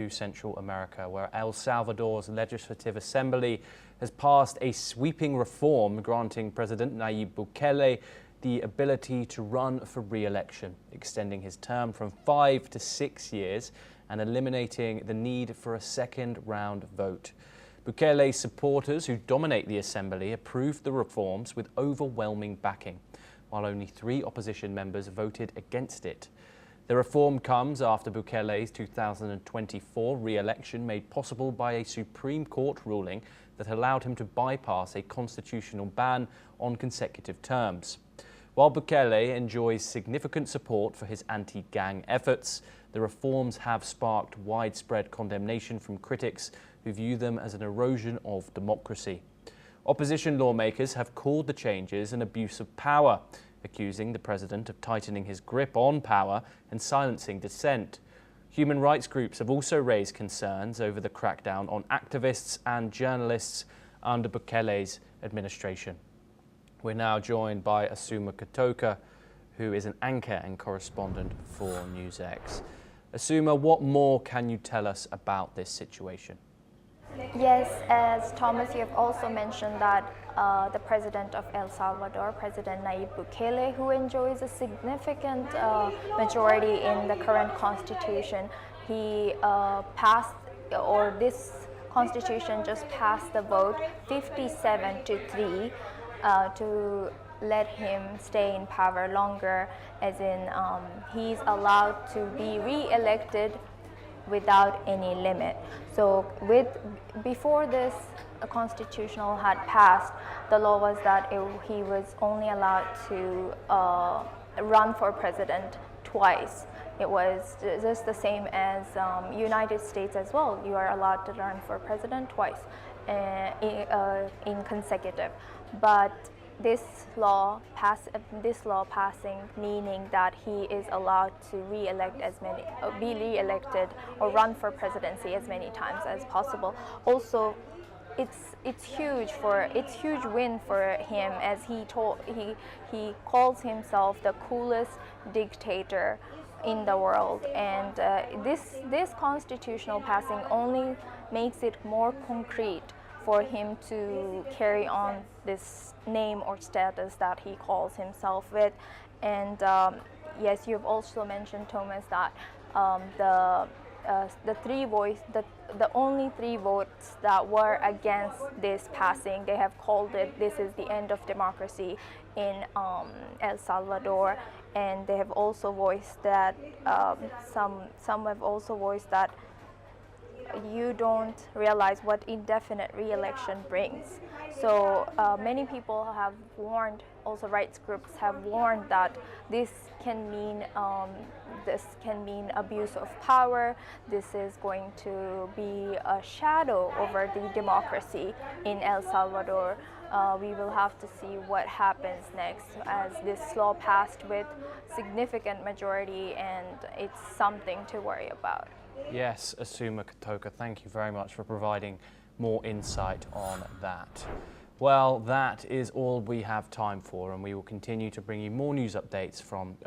Central America, where El Salvador's Legislative Assembly has passed a sweeping reform granting President Nayib Bukele the ability to run for re-election, extending his term from 5 to 6 years and eliminating the need for a second round vote. Bukele's supporters, who dominate the assembly, approved the reforms with overwhelming backing, while only 3 opposition members voted against it. The reform comes after Bukele's 2024 re-election made possible by a Supreme Court ruling that allowed him to bypass a constitutional ban on consecutive terms. While Bukele enjoys significant support for his anti-gang efforts, the reforms have sparked widespread condemnation from critics who view them as an erosion of democracy. Opposition lawmakers have called the changes an abuse of power, accusing the president of tightening his grip on power and silencing dissent. Human rights groups have also raised concerns over the crackdown on activists and journalists under Bukele's administration. We're now joined by Asuma Katoka, who is an anchor and correspondent for NewsX. Asuma, what more can you tell us about this situation? Yes, as Thomas, you have also mentioned that the president of El Salvador, President Nayib Bukele, who enjoys a significant majority in the current constitution, he passed, or this constitution just passed the vote 57-3 to let him stay in power longer, as in he's allowed to be re-elected without any limit. So before this constitutional had passed, the law was that he was only allowed to run for president twice. It was just the same as United States as well. You are allowed to run for president twice in consecutive. But this law passing, meaning that he is allowed to be re-elected or run for presidency as many times as possible. Also, it's huge win for him, as he calls himself the coolest dictator in the world, and this constitutional passing only makes it more concrete for him to carry on this name or status that he calls himself with. And yes, you've also mentioned, Thomas, that the only 3 votes that were against this passing, they have called it, this is the end of democracy in El Salvador. And they have also voiced that some have also voiced that you don't realize what indefinite re-election brings. So many people have warned, also rights groups have warned, that this can mean abuse of power. This is going to be a shadow over the democracy in El Salvador. We will have to see what happens next, as this law passed with significant majority, and it's something to worry about. Yes, Asuma Katoka, thank you very much for providing more insight on that. Well, that is all we have time for, and we will continue to bring you more news updates from around